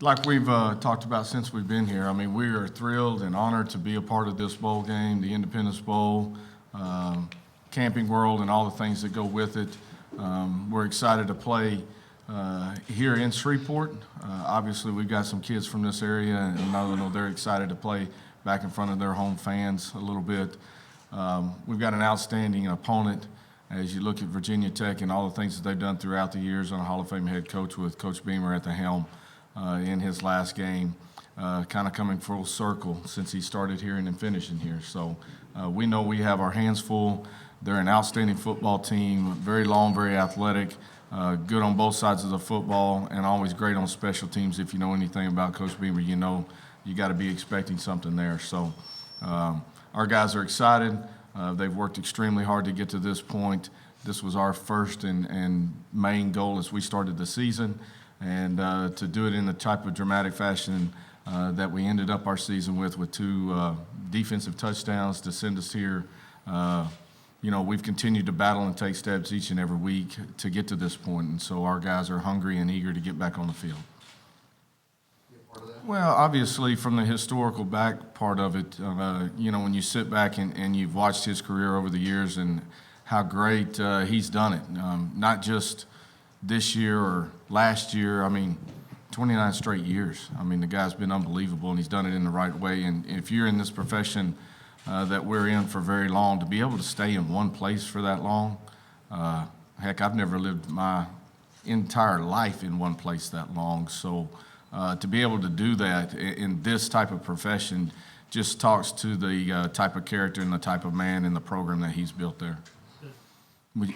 Like we've talked about since we've been here, I mean, we are thrilled and honored to be a part of this bowl game, the Independence Bowl, Camping World, and all the things that go with it. We're excited to play here in Shreveport. Obviously, we've got some kids from this area, and I know they're excited to play back in front of their home fans a little bit. We've got an outstanding opponent as you look at Virginia Tech and all the things that they've done throughout the years on a Hall of Fame head coach with Coach Beamer at the helm in his last game, kind of coming full circle since he started here and then finishing here. So we know we have our hands full. They're an outstanding football team, very long, very athletic, good on both sides of the football, and always great on special teams. If you know anything about Coach Beamer, you know you got to be expecting something there. So our guys are excited. They've worked extremely hard to get to this point. This was our first and main goal as we started the season, and to do it in the type of dramatic fashion that we ended up our season with two defensive touchdowns to send us here. You know, we've continued to battle and take steps each and every week to get to this point, and so our guys are hungry and eager to get back on the field. Well, obviously, from the historical back part of it, you know, when you sit back and you've watched his career over the years and how great he's done it, not just this year or last year, I mean, 29 straight years. I mean, the guy's been unbelievable, and he's done it in the right way. And if you're in this profession that we're in for very long, to be able to stay in one place for that long, heck, I've never lived my entire life in one place that long. So to be able to do that in this type of profession just talks to the type of character and the type of man in the program that he's built there.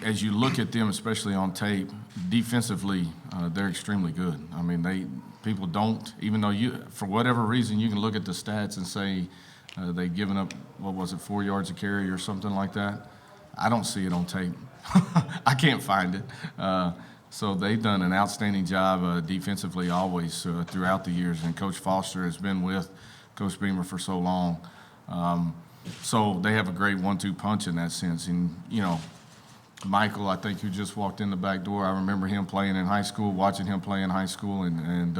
As you look at them, especially on tape, defensively, they're extremely good. I mean, people don't, even though for whatever reason, you can look at the stats and say they've given up, 4 yards a carry or something like that. I don't see it on tape. I can't find it. So they've done an outstanding job defensively always throughout the years, and Coach Foster has been with Coach Beamer for so long. So they have a great 1-2 punch in that sense. And, you know, Michael, I think, who just walked in the back door, I remember him playing in high school, watching him play in high school, and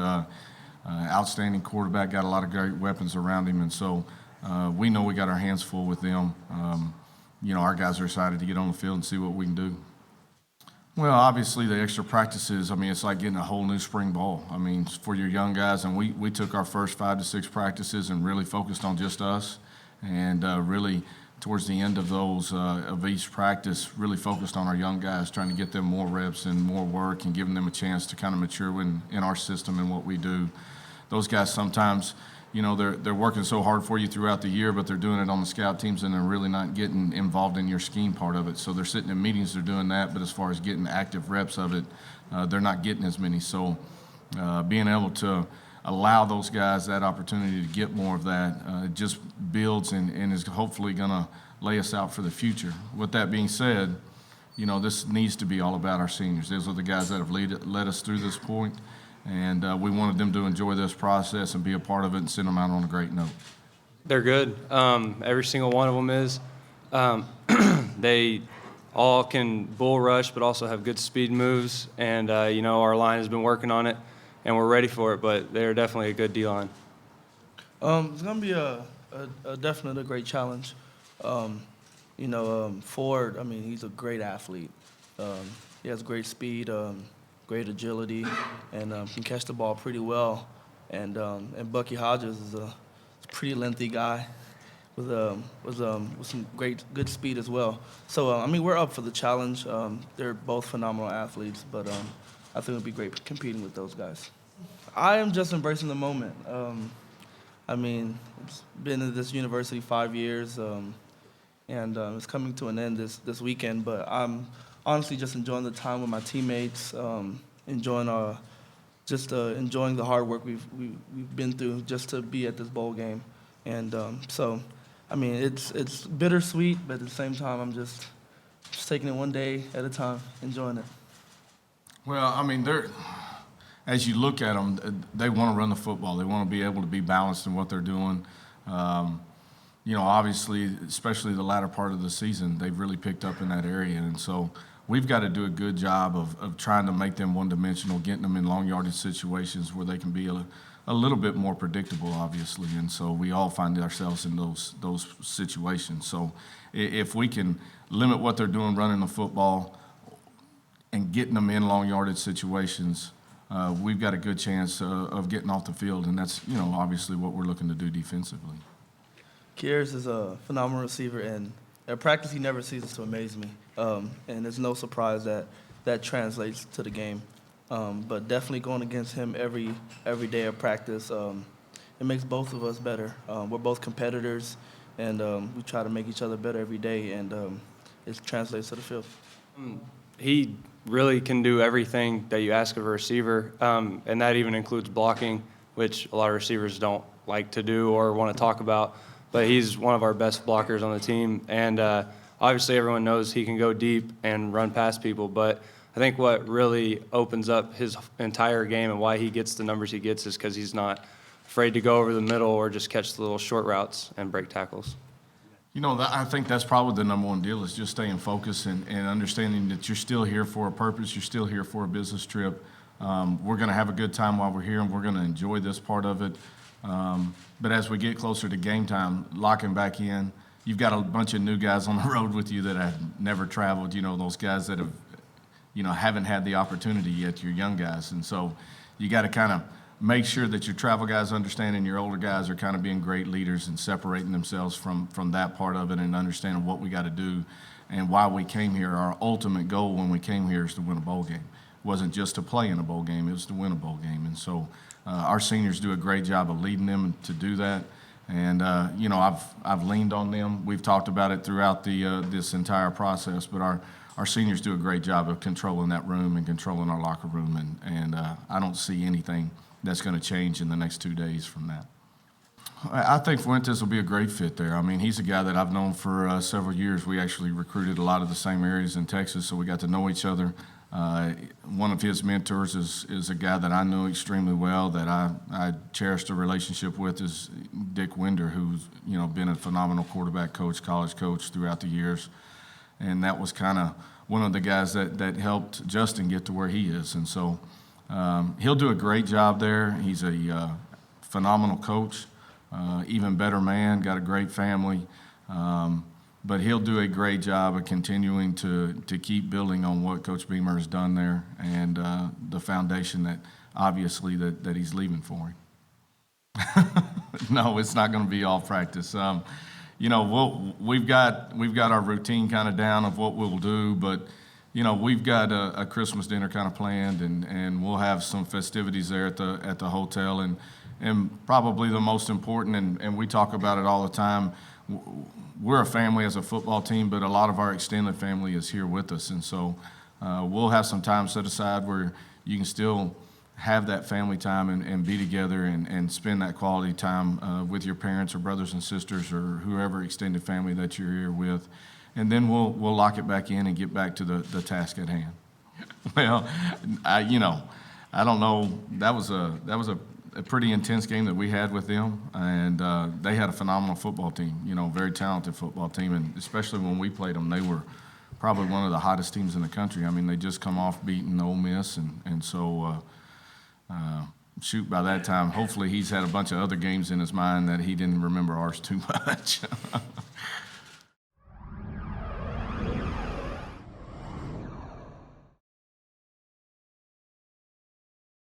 outstanding quarterback, got a lot of great weapons around him. And so we know we got our hands full with them. You know, our guys are excited to get on the field and see what we can do. Well, obviously the extra practices, I mean, it's like getting a whole new spring ball. I mean, for your young guys, and we took our first 5 to 6 practices and really focused on just us, and really towards the end of those, of each practice, really focused on our young guys, trying to get them more reps and more work and giving them a chance to kind of mature in our system and what we do. Those guys sometimes, you know, they're working so hard for you throughout the year, but they're doing it on the scout teams, and they're really not getting involved in your scheme part of it. So they're sitting in meetings, they're doing that, but as far as getting active reps of it, they're not getting as many. So being able to allow those guys that opportunity to get more of that just builds and is hopefully going to lay us out for the future. With that being said, you know, this needs to be all about our seniors. Those are the guys that have led us through this point. And we wanted them to enjoy this process and be a part of it and send them out on a great note. They're good. Every single one of them is. They all can bull rush, but also have good speed moves. And, you know, our line has been working on it, and we're ready for it, but they're definitely a good D-line. It's going to be a definitely a great challenge. You know, Ford, I mean, he's a great athlete. He has great speed. Great agility, and can catch the ball pretty well. And Bucky Hodges is a pretty lengthy guy with some good speed as well. So I mean, we're up for the challenge. They're both phenomenal athletes, but I think it'll be great competing with those guys. I am just embracing the moment. I mean, it's been at this university 5 years, and it's coming to an end this weekend. But I'm honestly just enjoying the time with my teammates, enjoying the hard work we've been through just to be at this bowl game. And so, I mean, it's bittersweet, but at the same time, I'm just taking it one day at a time, enjoying it. Well, I mean, as you look at them, they want to run the football. They want to be able to be balanced in what they're doing. You know, obviously, especially the latter part of the season, they've really picked up in that area. And so we've got to do a good job of trying to make them one-dimensional, getting them in long yardage situations where they can be a little bit more predictable, obviously. And so we all find ourselves in those situations. So if we can limit what they're doing running the football and getting them in long yardage situations, we've got a good chance of getting off the field. And that's, obviously what we're looking to do defensively. Kiers is a phenomenal receiver, and at practice he never ceases to amaze me. And it's no surprise that translates to the game. But definitely going against him every day of practice, it makes both of us better. We're both competitors, and we try to make each other better every day, and it translates to the field. He really can do everything that you ask of a receiver, and that even includes blocking, which a lot of receivers don't like to do or want to talk about. But he's one of our best blockers on the team, and obviously everyone knows he can go deep and run past people, but I think what really opens up his entire game and why he gets the numbers he gets is because he's not afraid to go over the middle or just catch the little short routes and break tackles. I think that's probably the number one deal is just staying focused and understanding that you're still here for a purpose. You're still here for a business trip. We're going to have a good time while we're here, and we're going to enjoy this part of it. But as we get closer to game time, locking back in, you've got a bunch of new guys on the road with you that have never traveled, those guys that have, haven't had the opportunity yet, your young guys. And so you got to kind of make sure that your travel guys understand and your older guys are kind of being great leaders and separating themselves from that part of it and understanding what we got to do and why we came here. Our ultimate goal when we came here is to win a bowl game. It wasn't just to play in a bowl game, it was to win a bowl game. And so our seniors do a great job of leading them to do that. And, I've leaned on them. We've talked about it throughout this entire process, but our seniors do a great job of controlling that room and controlling our locker room. And I don't see anything that's going to change in the next 2 days from that. I think Fuentes will be a great fit there. I mean, he's a guy that I've known for several years. We actually recruited a lot of the same areas in Texas, so we got to know each other. One of his mentors is a guy that I know extremely well that I cherished a relationship with is Dick Winder, who's been a phenomenal quarterback coach, college coach throughout the years, and that was kind of one of the guys that helped Justin get to where he is, and so he'll do a great job there. He's a phenomenal coach, even better man, got a great family. But he'll do a great job of continuing to keep building on what Coach Beamer has done there and the foundation that obviously that he's leaving for him. No, it's not going to be all practice. We've got our routine kind of down of what we'll do, but we've got a Christmas dinner kind of planned, and we'll have some festivities there at the hotel, and probably the most important, and we talk about it all the time. We're a family as a football team, but a lot of our extended family is here with us. And so we'll have some time set aside where you can still have that family time and be together and spend that quality time with your parents or brothers and sisters or whoever extended family that you're here with. And then we'll lock it back in and get back to the task at hand. Well, I don't know. That was a pretty intense game that we had with them, and they had a phenomenal football team, very talented football team, and especially when we played them, they were probably one of the hottest teams in the country. I mean, they just come off beating Ole Miss, and so by that time, hopefully he's had a bunch of other games in his mind that he didn't remember ours too much.